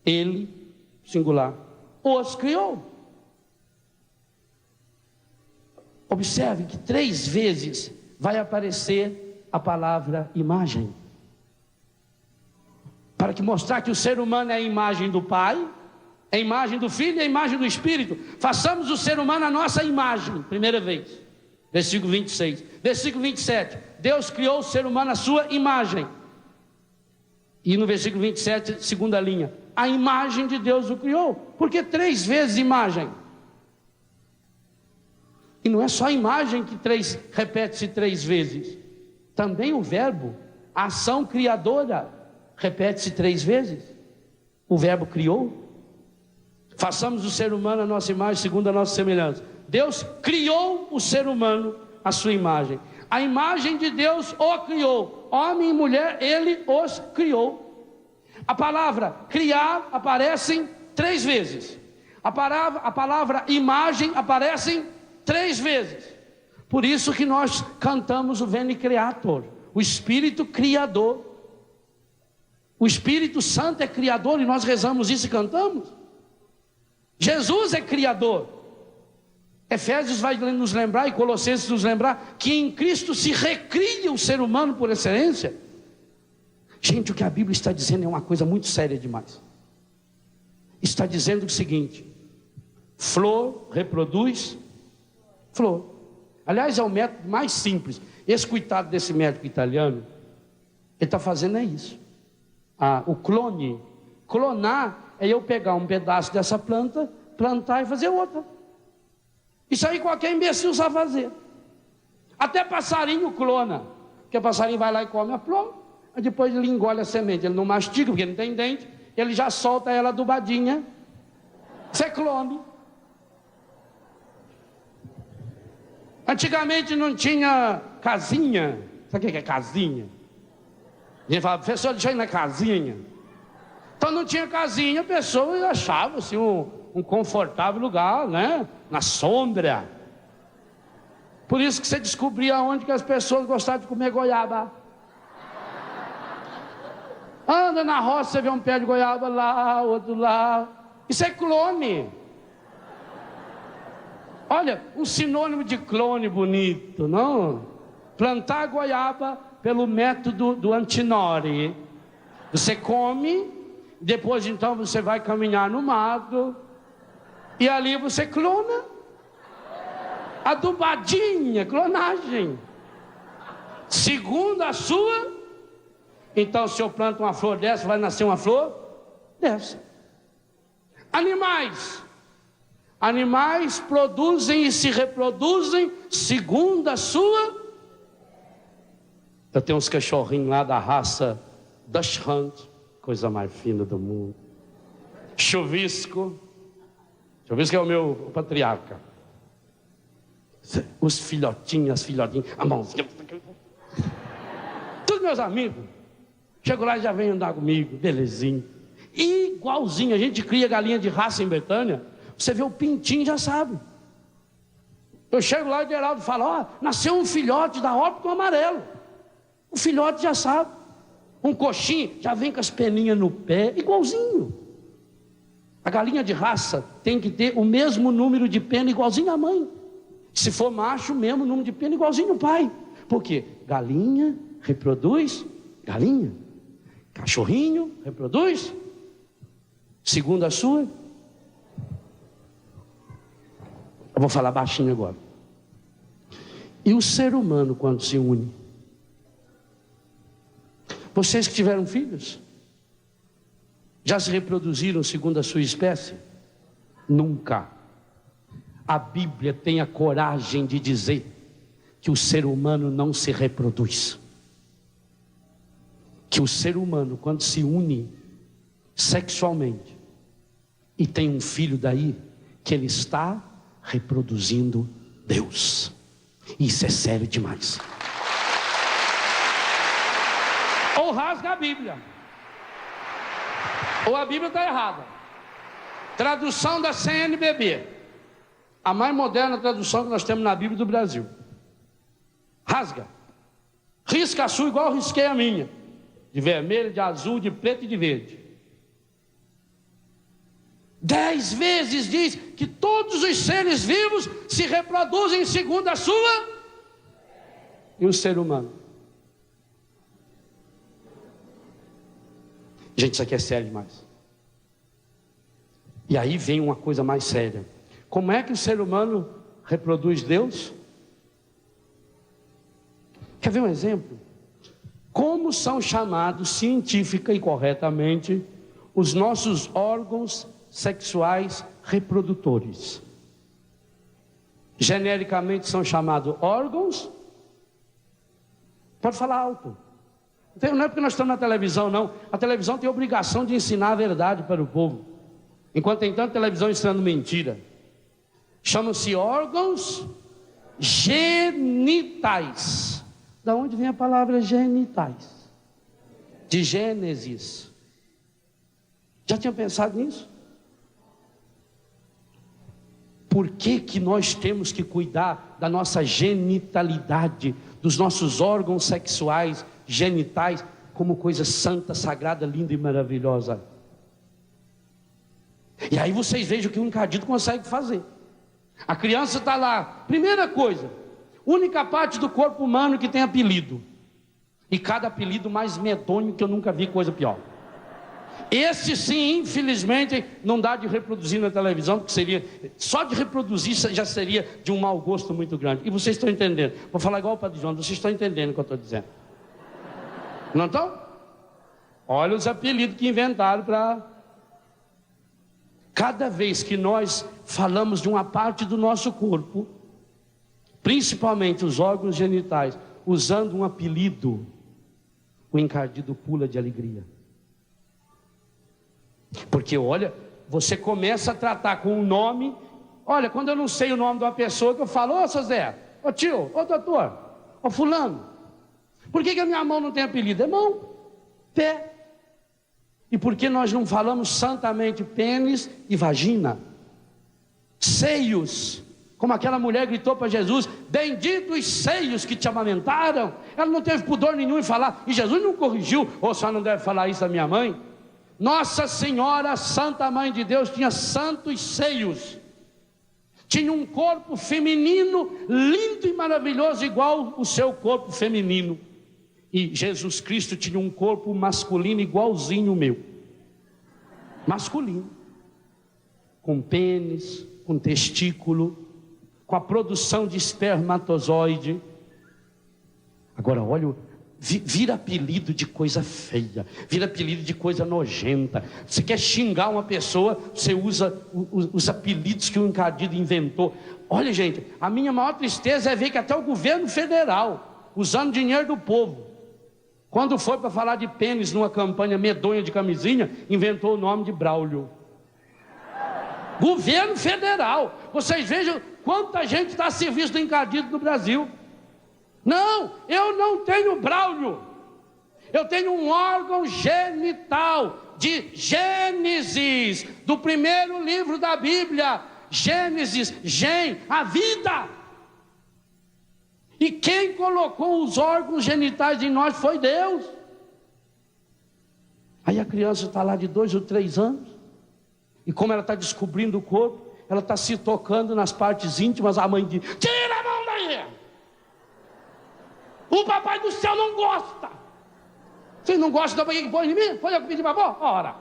ele, singular, os criou. Observe que 3 vezes vai aparecer a palavra imagem, para que mostrar que o ser humano é a imagem do Pai, é a imagem do Filho e a imagem do Espírito. Façamos o ser humano a nossa imagem, primeira vez, versículo 26. Versículo 27, Deus criou o ser humano à sua imagem. E no versículo 27, segunda linha, a imagem de Deus o criou. Por que 3 vezes imagem? E não é só a imagem que repete-se 3 vezes, também o verbo, a ação criadora, repete-se 3 vezes. O verbo criou. Façamos o ser humano a nossa imagem, segundo a nossa semelhança. Deus criou o ser humano à sua imagem. A imagem de Deus o criou. Homem e mulher, ele os criou. A palavra criar aparece 3 vezes. A palavra imagem aparece 3 vezes. Por isso que nós cantamos o Veni Creator, o Espírito Criador. O Espírito Santo é Criador e nós rezamos isso e cantamos. Jesus é Criador. Efésios vai nos lembrar e Colossenses nos lembrar que em Cristo se recria o ser humano por excelência. Gente, o que a Bíblia está dizendo é uma coisa muito séria demais. Está dizendo o seguinte: flor reproduz flor. Aliás, é o método mais simples. Esse coitado desse médico italiano, ele está fazendo é isso. O clone. Clonar é eu pegar um pedaço dessa planta, plantar e fazer outra. Isso aí qualquer imbecil sabe fazer. Até passarinho clona. Porque o passarinho vai lá e come a flor, aí depois ele engole a semente. Ele não mastiga porque não tem dente, ele já solta ela adubadinha. Isso é clone. Antigamente não tinha casinha. Sabe o que é casinha? A gente fala, professor, deixa eu ir na casinha. Então não tinha casinha, a pessoa achava assim um confortável lugar, né? Na sombra. Por isso que você descobria onde que as pessoas gostavam de comer goiaba. Anda na roça, você vê um pé de goiaba lá, outro lá. Isso é clone. Olha, um sinônimo de clone bonito, não? Plantar goiaba pelo método do Antinori. Você come, depois então você vai caminhar no mato, e ali você clona. Adubadinha, clonagem. Segundo a sua. Então se eu planto uma flor dessa, vai nascer uma flor dessa. Animais produzem e se reproduzem segundo a sua Eu tenho uns cachorrinhos lá da raça Dachshund, coisa mais fina do mundo. Chuvisco é o meu patriarca. Os filhotinhos, as filhotinhas, a mãozinha. Todos meus amigos. Chego lá e já vem andar comigo, belezinho. Igualzinho, a gente cria galinha de raça em Betânia. Você vê o pintinho, já sabe. Eu chego lá e o Geraldo fala: ó, nasceu um filhote da óptico amarelo. O filhote já sabe. Um coxinho já vem com as peninhas no pé, igualzinho. A galinha de raça tem que ter o mesmo número de pena, igualzinho a mãe. Se for macho, o mesmo número de pena, igualzinho o pai. Por quê? Galinha reproduz galinha. Cachorrinho reproduz segundo a sua. Eu vou falar baixinho agora. E o ser humano quando se une? Vocês que tiveram filhos, já se reproduziram segundo a sua espécie? Nunca. A Bíblia tem a coragem de dizer que o ser humano não se reproduz. Que o ser humano, quando se une sexualmente e tem um filho daí, que ele está reproduzindo Deus. Isso é sério demais. Ou rasga a Bíblia, ou a Bíblia está errada. Tradução da CNBB, a mais moderna tradução que nós temos na Bíblia do Brasil. Rasga, risca a sua igual eu risquei a minha, de vermelho, de azul, de preto e de verde. 10 vezes diz que todos os seres vivos se reproduzem segundo a sua. E o ser humano? Gente, isso aqui é sério demais. E aí vem uma coisa mais séria. Como é que o ser humano reproduz Deus? Quer ver um exemplo? Como são chamados científica e corretamente os nossos órgãos sexuais reprodutores? Genericamente são chamados órgãos. Pode falar alto. Não é porque nós estamos na televisão, não. A televisão tem a obrigação de ensinar a verdade para o povo. Enquanto tem tanta televisão ensinando mentira. Chamam-se órgãos genitais. Da onde vem a palavra genitais? De Gênesis. Já tinha pensado nisso? Por que que nós temos que cuidar da nossa genitalidade, dos nossos órgãos sexuais, genitais, como coisa santa, sagrada, linda e maravilhosa? E aí vocês vejam o que o encardido consegue fazer. A criança está lá, primeira coisa, única parte do corpo humano que tem apelido. E cada apelido mais medonho que eu nunca vi, coisa pior. Esse sim, infelizmente, não dá de reproduzir na televisão, porque seria, só de reproduzir já seria de um mau gosto muito grande. E vocês estão entendendo? Vou falar igual o Padre João, vocês estão entendendo o que eu estou dizendo? Não estão? Olha os apelidos que inventaram para... Cada vez que nós falamos de uma parte do nosso corpo, principalmente os órgãos genitais, usando um apelido, o encardido pula de alegria. Porque olha, você começa a tratar com um nome. Olha, quando eu não sei o nome de uma pessoa, que eu falo: ô seu Zé, ô tio, ô doutor, ô fulano, por que a minha mão não tem apelido? É mão, pé. E por que nós não falamos santamente pênis e vagina? Seios, como aquela mulher gritou para Jesus: bendito os seios que te amamentaram. Ela não teve pudor nenhum em falar, e Jesus não corrigiu: ô, só não deve falar isso da minha mãe. Nossa Senhora, Santa Mãe de Deus, tinha santos seios, tinha um corpo feminino lindo e maravilhoso, igual o seu corpo feminino. E Jesus Cristo tinha um corpo masculino igualzinho o meu, masculino, com pênis, com testículo, com a produção de espermatozoide. Agora olha, vira apelido de coisa feia, vira apelido de coisa nojenta. Você quer xingar uma pessoa, você usa os apelidos que o encardido inventou. Olha, gente, a minha maior tristeza é ver que até o governo federal, usando dinheiro do povo, Quando foi para falar de pênis numa campanha medonha de camisinha, inventou o nome de Braulio. Governo federal. Vocês vejam quanta gente está a serviço do encardido no Brasil. Não, eu não tenho Braulio. Eu tenho um órgão genital de Gênesis, do primeiro livro da Bíblia. Gênesis, a vida. E quem colocou os órgãos genitais em nós foi Deus. Aí a criança está lá de 2 ou 3 anos, e como ela está descobrindo o corpo, ela está se tocando nas partes íntimas. A mãe diz: tira a mão daí, o papai do céu não gosta. Vocês não gostam da que põe em mim? Foi eu que pedi para pôr? Ora,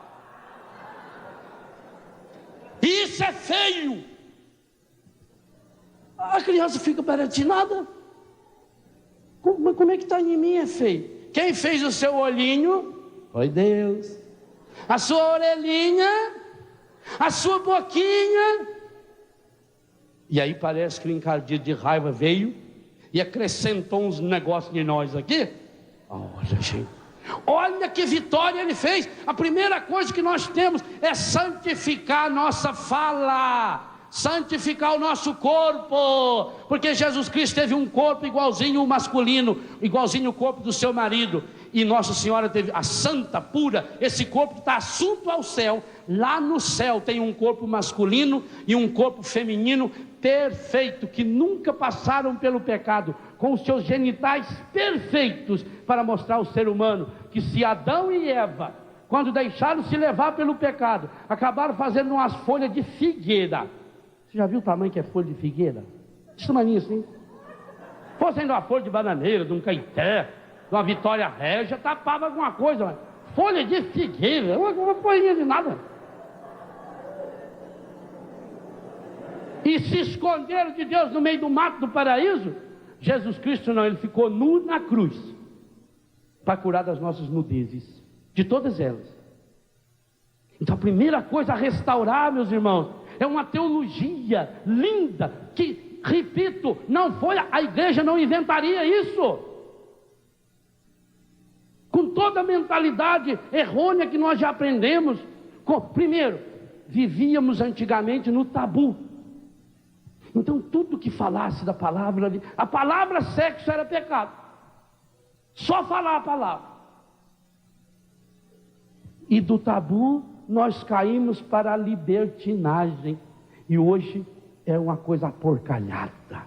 isso é feio. A criança fica paretinada. Como é que está em mim? É feio. Quem fez o seu olhinho foi Deus. A sua orelhinha, a sua boquinha. E aí parece que o encardido de raiva veio e acrescentou uns negócios de nós aqui. Olha, gente, olha que vitória ele fez. A primeira coisa que nós temos é santificar a nossa fala, santificar o nosso corpo, porque Jesus Cristo teve um corpo igualzinho o masculino, igualzinho o corpo do seu marido, e Nossa Senhora teve a santa, pura. Esse corpo está assunto ao céu. Lá no céu tem um corpo masculino e um corpo feminino perfeito, que nunca passaram pelo pecado, com os seus genitais perfeitos, para mostrar ao ser humano que se Adão e Eva, quando deixaram se levar pelo pecado, acabaram fazendo umas folhas de figueira. Você já viu o tamanho que é folha de figueira? Esse tamanho assim. Fosse ainda uma folha de bananeira, de um caeté, de uma vitória régia, tapava alguma coisa. Mas folha de figueira, uma folhinha de nada. E se esconderam de Deus no meio do mato do paraíso. Jesus Cristo não, ele ficou nu na cruz, para curar das nossas nudezes, de todas elas. Então a primeira coisa a restaurar, meus irmãos, é uma teologia linda, que, repito, não foi, a igreja não inventaria isso. Com toda a mentalidade errônea que nós já aprendemos. Primeiro, vivíamos antigamente no tabu. Então tudo que falasse da palavra, a palavra sexo era pecado. Só falar a palavra. E do tabu nós caímos para a libertinagem. E hoje é uma coisa porcalhada,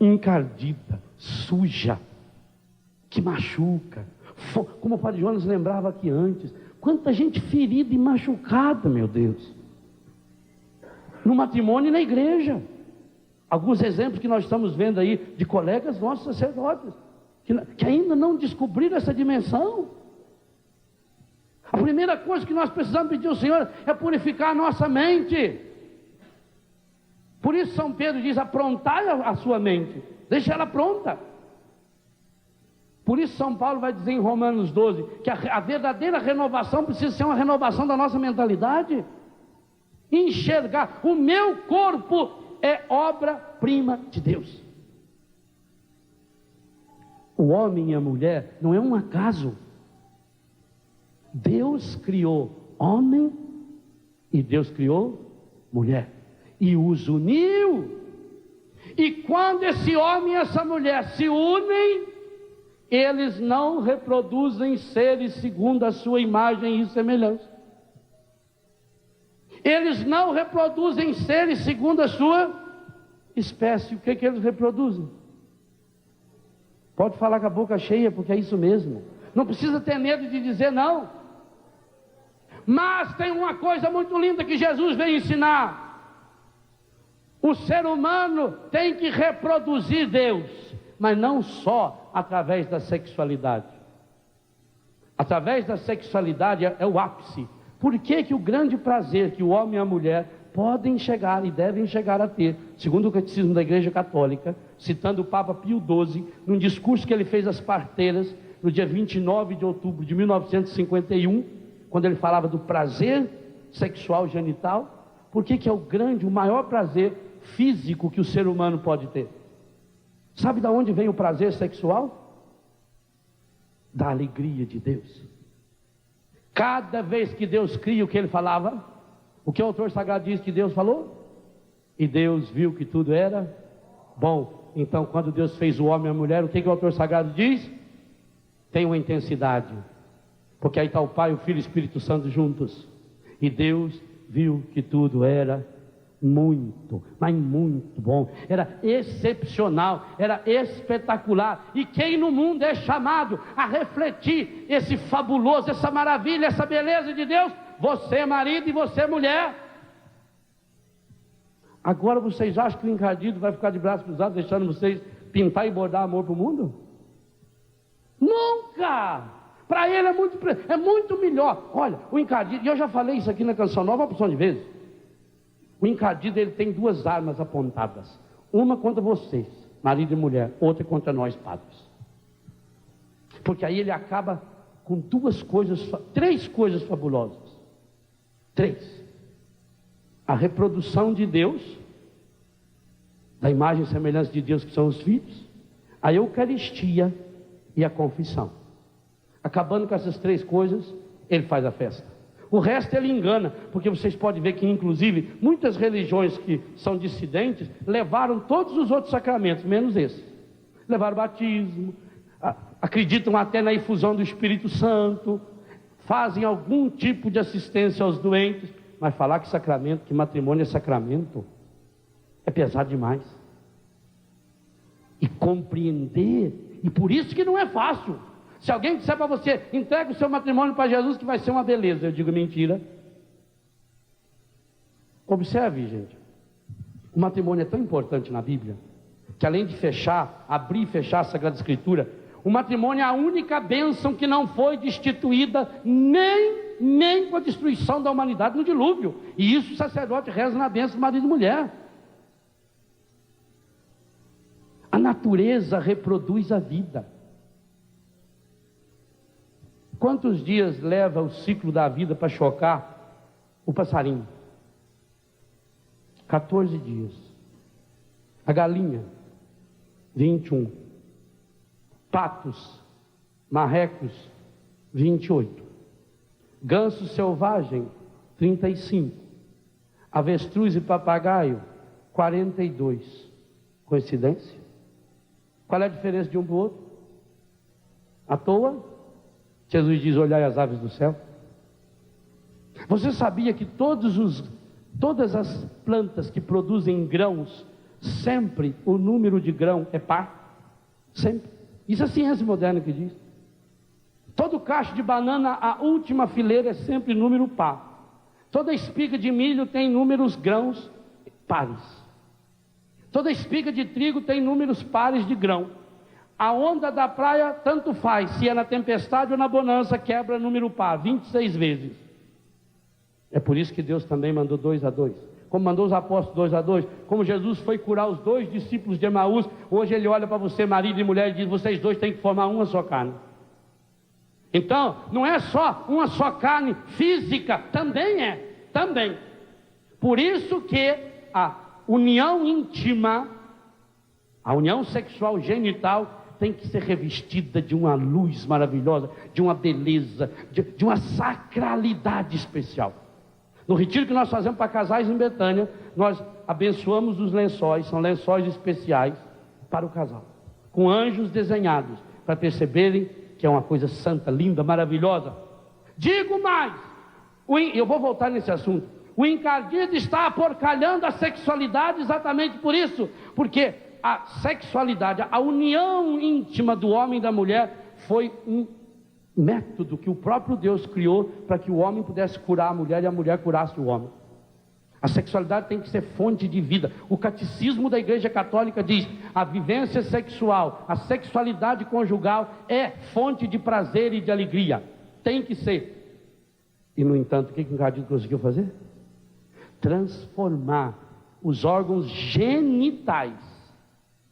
encardida, suja, que machuca. Como o Padre Jonas lembrava aqui antes, quanta gente ferida e machucada, meu Deus, no matrimônio e na igreja. Alguns exemplos que nós estamos vendo aí de colegas nossos sacerdotes que ainda não descobriram essa dimensão. A primeira coisa que nós precisamos pedir ao Senhor é purificar a nossa mente. Por isso São Pedro diz: aprontai a sua mente, deixa ela pronta. Por isso São Paulo vai dizer em Romanos 12 que a verdadeira renovação precisa ser uma renovação da nossa mentalidade. Enxergar, o meu corpo é obra-prima de Deus. O homem e a mulher não é um acaso. Deus criou homem e Deus criou mulher e os uniu. E quando esse homem e essa mulher se unem, eles não reproduzem seres segundo a sua imagem e semelhança. Eles não reproduzem seres segundo a sua espécie. O que eles reproduzem? Pode falar com a boca cheia, porque é isso mesmo. Não precisa ter medo de dizer não. Mas tem uma coisa muito linda que Jesus veio ensinar. O ser humano tem que reproduzir Deus, mas não só através da sexualidade. Através da sexualidade é o ápice. Por que o grande prazer que o homem e a mulher podem chegar e devem chegar a ter, segundo o Catecismo da Igreja Católica, citando o Papa Pio XII, num discurso que ele fez às parteiras, no dia 29 de outubro de 1951, quando ele falava do prazer sexual genital. Por que é o maior prazer físico que o ser humano pode ter? Sabe de onde vem o prazer sexual? da alegria de Deus. Cada vez que Deus cria, o que ele falava? O que o autor sagrado diz que Deus falou? E Deus viu que tudo era bom. Então, quando Deus fez o homem e a mulher, o que o autor sagrado diz? Tem uma intensidade. Porque aí está o Pai, o Filho e o Espírito Santo juntos. E Deus viu que tudo era muito, mas muito bom. Era excepcional, era espetacular. E quem no mundo é chamado a refletir esse fabuloso, essa maravilha, essa beleza de Deus? Você, marido, e você, mulher. Agora vocês acham que o encardido vai ficar de braços cruzados, deixando vocês pintar e bordar amor para o mundo? Nunca! Para ele é muito melhor. Olha, o encardido, e eu já falei isso aqui na Canção Nova uma porção de vezes. O encardido, ele tem duas armas apontadas. Uma contra vocês, marido e mulher. Outra contra nós, padres. Porque aí ele acaba com três coisas fabulosas. Três. A reprodução de Deus, da imagem e semelhança de Deus que são os filhos. A Eucaristia e a confissão. Acabando com essas três coisas, ele faz a festa. O resto ele engana, porque vocês podem ver que inclusive muitas religiões que são dissidentes levaram todos os outros sacramentos, menos esse. Levaram o batismo, acreditam até na infusão do Espírito Santo, fazem algum tipo de assistência aos doentes, mas falar que matrimônio é sacramento, é pesado demais. E compreender, e por isso que não é fácil. Se alguém disser para você, entrega o seu matrimônio para Jesus que vai ser uma beleza, eu digo mentira. Observe, gente, o matrimônio é tão importante na Bíblia, que além de abrir e fechar a Sagrada Escritura, o matrimônio é a única bênção que não foi destituída nem com a destruição da humanidade no dilúvio. E isso o sacerdote reza na bênção de marido e mulher. A natureza reproduz a vida. Quantos dias leva o ciclo da vida para chocar o passarinho? 14 dias. A galinha, 21. Patos, marrecos, 28. Ganso selvagem, 35. Avestruz e papagaio, 42. Coincidência? Qual é a diferença de um para o outro? À toa? Jesus diz, olhai as aves do céu. Você sabia que todas as plantas que produzem grãos, sempre o número de grão é par? Sempre. Isso é a ciência moderna que diz. Todo cacho de banana, a última fileira é sempre número par. Toda espiga de milho tem números grãos pares. Toda espiga de trigo tem números pares de grão. A onda da praia, tanto faz, se é na tempestade ou na bonança, quebra número par, 26 vezes. É por isso que Deus também mandou 2 a 2. Como mandou os apóstolos 2 a 2, como Jesus foi curar os 2 discípulos de Emaús, hoje ele olha para você, marido e mulher, e diz, vocês dois têm que formar uma só carne. Então, não é só uma só carne física, também. Por isso que a união íntima, a união sexual genital, tem que ser revestida de uma luz maravilhosa, de uma beleza, de uma sacralidade especial. No retiro que nós fazemos para casais em Betânia, nós abençoamos os lençóis, são lençóis especiais para o casal, com anjos desenhados, para perceberem que é uma coisa santa, linda, maravilhosa. Digo mais, eu vou voltar nesse assunto, o encardido está aporcalhando a sexualidade exatamente por isso, porque a sexualidade, a união íntima do homem e da mulher foi um método que o próprio Deus criou para que o homem pudesse curar a mulher e a mulher curasse o homem. A sexualidade tem que ser fonte de vida. O catecismo da Igreja Católica diz, a vivência sexual, a sexualidade conjugal é fonte de prazer e de alegria. Tem que ser. E no entanto, o que o encardido conseguiu fazer? Transformar os órgãos genitais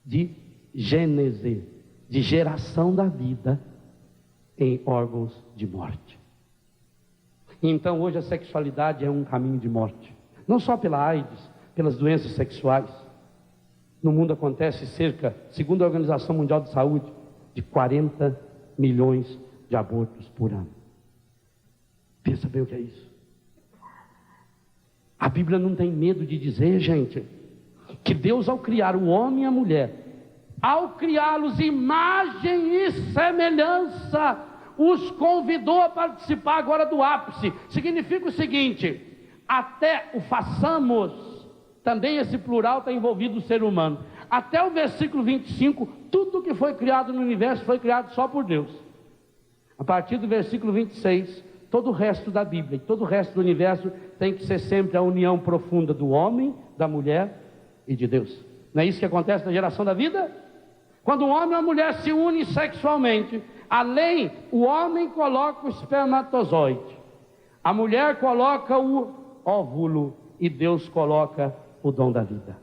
de gênese, de geração da vida, em órgãos de morte. Então hoje a sexualidade é um caminho de morte, não só pela AIDS, pelas doenças sexuais. No mundo acontece cerca, segundo a Organização Mundial de Saúde, de 40 milhões de abortos por ano. Pensa bem o que é isso. A Bíblia não tem medo de dizer, gente, que Deus, ao criar o homem e a mulher, ao criá-los imagem e semelhança, os convidou a participar agora do ápice. Significa o seguinte: até o façamos, também esse plural está envolvido o ser humano. Até o versículo 25, tudo que foi criado no universo foi criado só por Deus. A partir do versículo 26, todo o resto da Bíblia, todo o resto do universo tem que ser sempre a união profunda do homem, da mulher e de Deus. Não é isso que acontece na geração da vida? Quando o homem e a mulher se unem sexualmente, além, o homem coloca o espermatozoide, a mulher coloca o óvulo e Deus coloca o dom da vida.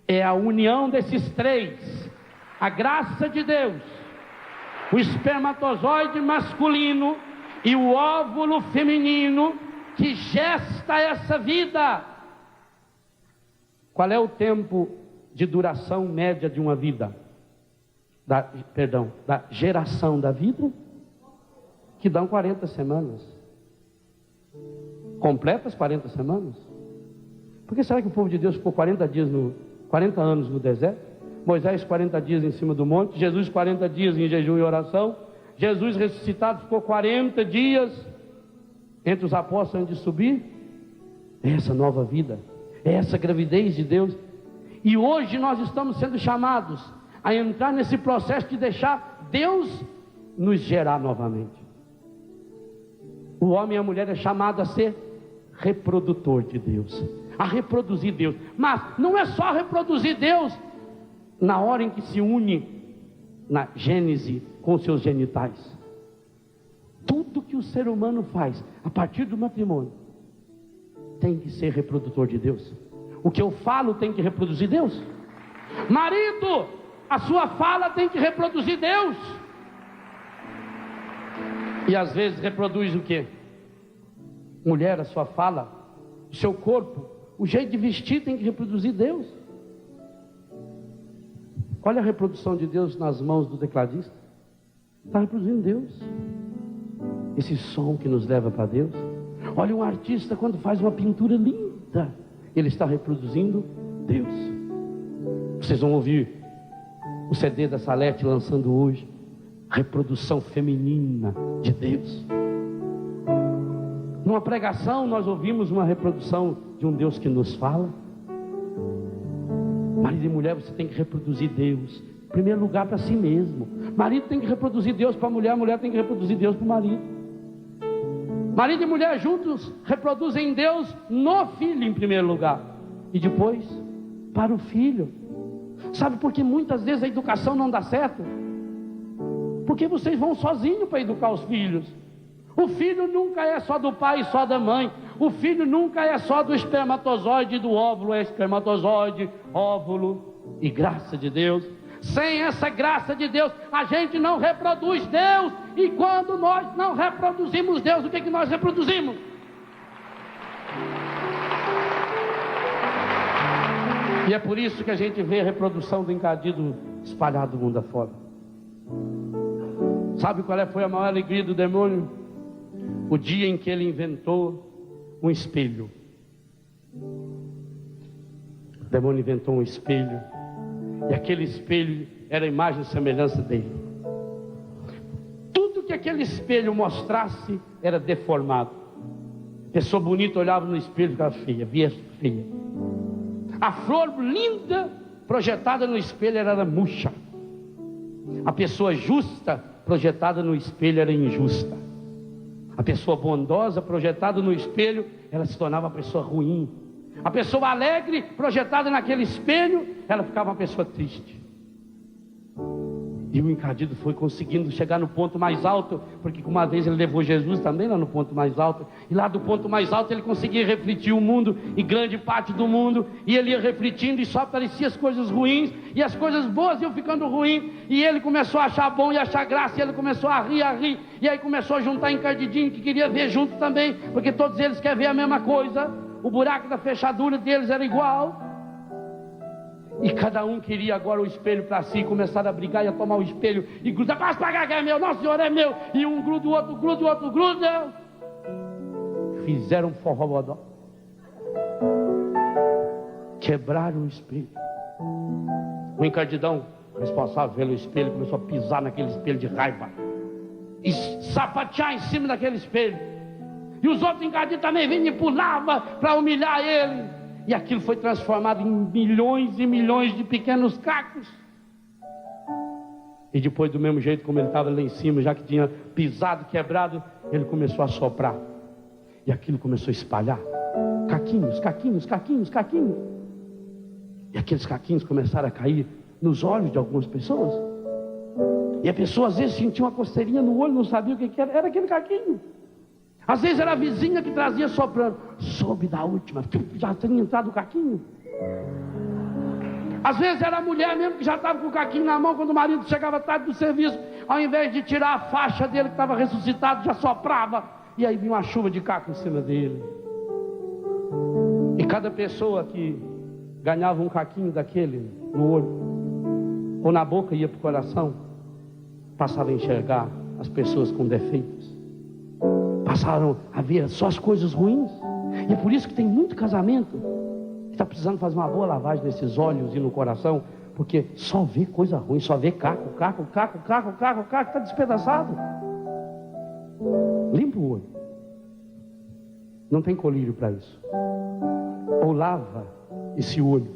É a união desses três, a graça de Deus, o espermatozoide masculino e o óvulo feminino, que gesta essa vida. Qual é o tempo de duração média de uma vida? Da geração da vida? Que dão 40 semanas. Completas 40 semanas? Por que será que o povo de Deus ficou 40 anos no deserto? Moisés 40 dias em cima do monte, Jesus 40 dias em jejum e oração, Jesus ressuscitado ficou 40 dias entre os apóstolos antes de subir. É essa nova vida, é essa gravidez de Deus. E hoje nós estamos sendo chamados a entrar nesse processo de deixar Deus nos gerar novamente. O homem e a mulher é chamado a ser reprodutor de Deus, a reproduzir Deus. Mas não é só reproduzir Deus na hora em que se une na gênese com seus genitais. Tudo que o ser humano faz a partir do matrimônio tem que ser reprodutor de Deus. O que eu falo tem que reproduzir Deus. Marido, a sua fala tem que reproduzir Deus. E às vezes reproduz o quê? Mulher, a sua fala, o seu corpo, o jeito de vestir tem que reproduzir Deus. Olha a reprodução de Deus nas mãos do tecladista. Está reproduzindo Deus. Esse som que nos leva para Deus. Olha um artista quando faz uma pintura linda, ele está reproduzindo Deus. Vocês vão ouvir o CD da Salete lançando hoje, reprodução feminina de Deus. Numa pregação nós ouvimos uma reprodução de um Deus que nos fala. Marido e mulher, você tem que reproduzir Deus, em primeiro lugar para si mesmo. Marido tem que reproduzir Deus para a mulher tem que reproduzir Deus para o marido. Marido e mulher juntos reproduzem Deus no filho em primeiro lugar, e depois para o filho. Sabe por que muitas vezes a educação não dá certo? Porque vocês vão sozinhos para educar os filhos. O filho nunca é só do pai e só da mãe. O filho nunca é só do espermatozoide e do óvulo. É espermatozoide, óvulo e graça de Deus. Sem essa graça de Deus, a gente não reproduz Deus. E quando nós não reproduzimos Deus, o que é que nós reproduzimos? E é por isso que a gente vê a reprodução do encadido espalhado do mundo afora. Sabe qual foi a maior alegria do demônio? O dia em que ele inventou um espelho. O demônio inventou um espelho, e aquele espelho era a imagem e semelhança dele. Tudo que aquele espelho mostrasse era deformado. Pessoa bonita olhava no espelho e ficava feia, via feia. A flor linda projetada no espelho era murcha. A pessoa justa projetada no espelho era injusta. A pessoa bondosa projetada no espelho, ela se tornava uma pessoa ruim. A pessoa alegre projetada naquele espelho, ela ficava uma pessoa triste. E o encardido foi conseguindo chegar no ponto mais alto, porque uma vez ele levou Jesus também lá no ponto mais alto, e lá do ponto mais alto ele conseguia refletir o mundo e grande parte do mundo, e ele ia refletindo e só apareciam as coisas ruins, e as coisas boas iam ficando ruins, e ele começou a achar bom e achar graça, e ele começou a rir, e aí começou a juntar encardidinho que queria ver junto também, porque todos eles querem ver a mesma coisa, o buraco da fechadura deles era igual. E cada um queria agora o espelho para si, começaram a brigar e a tomar o espelho e grudar, mas pagar que é meu, não senhor, é meu. E um gruda, o outro gruda, o outro gruda. Fizeram um forró-bodó. Quebraram o espelho. O encardidão, responsável pelo espelho, começou a pisar naquele espelho de raiva e sapatear em cima daquele espelho. E os outros encardidos também vinham e pulavam para humilhar ele. E aquilo foi transformado em milhões e milhões de pequenos cacos. E depois, do mesmo jeito como ele estava lá em cima, já que tinha pisado, quebrado, ele começou a soprar. E aquilo começou a espalhar. Caquinhos, caquinhos, caquinhos, caquinhos. E aqueles caquinhos começaram a cair nos olhos de algumas pessoas. E a pessoa às vezes sentia uma coceirinha no olho, não sabia o que era. Era aquele caquinho. Às vezes era a vizinha que trazia soprando. Soube da última, já tinha entrado o caquinho. Às vezes era a mulher mesmo que já estava com o caquinho na mão, quando o marido chegava tarde do serviço, ao invés de tirar a faixa dele que estava ressuscitado, já soprava. E aí vinha uma chuva de caco em cima dele. E cada pessoa que ganhava um caquinho daquele no olho, ou na boca, ia para o coração, passava a enxergar as pessoas com defeitos. Passaram a ver só as coisas ruins. E é por isso que tem muito casamento que está precisando fazer uma boa lavagem nesses olhos e no coração, porque só vê coisa ruim, só vê caco, está despedaçado. Limpa o olho. Não tem colírio para isso. Ou lava esse olho.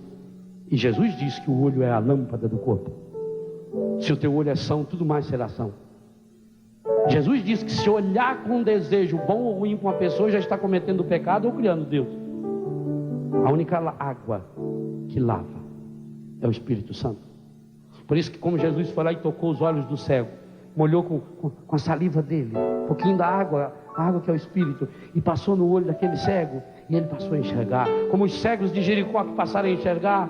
E Jesus disse que o olho é a lâmpada do corpo. Se o teu olho é são, tudo mais será são. Jesus disse que se olhar com desejo bom ou ruim para uma pessoa, já está cometendo pecado ou criando Deus. A única água que lava é o Espírito Santo. Por isso que, como Jesus foi lá e tocou os olhos do cego, molhou com a saliva dele um pouquinho da água, a água que é o Espírito, e passou no olho daquele cego, e ele passou a enxergar. Como os cegos de Jericó que passaram a enxergar,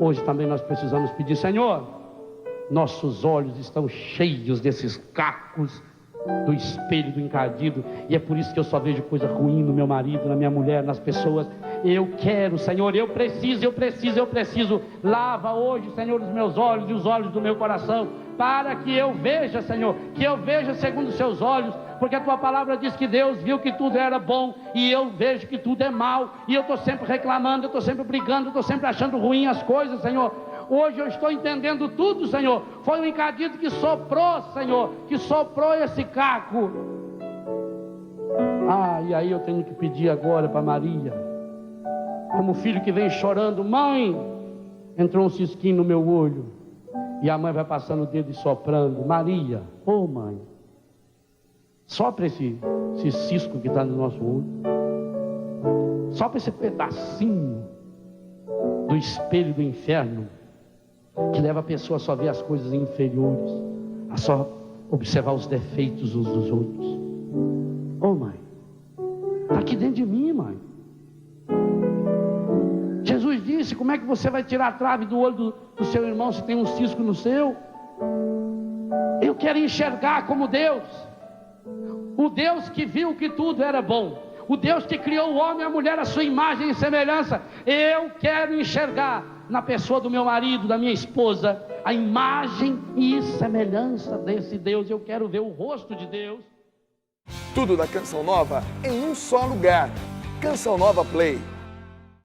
hoje também nós precisamos pedir: Senhor, nossos olhos estão cheios desses cacos do espelho, do encardido, e é por isso que eu só vejo coisa ruim no meu marido, na minha mulher, nas pessoas. Eu quero, Senhor, eu preciso. Lava hoje, Senhor, os meus olhos e os olhos do meu coração, para que eu veja, Senhor, que eu veja segundo os seus olhos, porque a tua palavra diz que Deus viu que tudo era bom, e eu vejo que tudo é mal, e eu estou sempre reclamando, eu estou sempre brigando, eu estou sempre achando ruim as coisas, Senhor. Hoje eu estou entendendo tudo, Senhor. Foi o encardido que soprou, Senhor, que soprou esse caco. E aí eu tenho que pedir agora para Maria, como filho que vem chorando: mãe, entrou um cisquinho no meu olho. E a mãe vai passando o dedo e soprando: Maria, mãe, sopra esse cisco que está no nosso olho, sopra esse pedacinho do espelho do inferno, que leva a pessoa a só ver as coisas inferiores, a só observar os defeitos uns dos outros. Mãe, está aqui dentro de mim, mãe. Jesus disse: como é que você vai tirar a trave do olho do seu irmão se tem um cisco no seu? Eu quero enxergar como Deus, o Deus que viu que tudo era bom, o Deus que criou o homem e a mulher à sua imagem e semelhança. Eu quero enxergar na pessoa do meu marido, da minha esposa, a imagem e semelhança desse Deus. Eu quero ver o rosto de Deus. Tudo da Canção Nova em um só lugar. Canção Nova Play.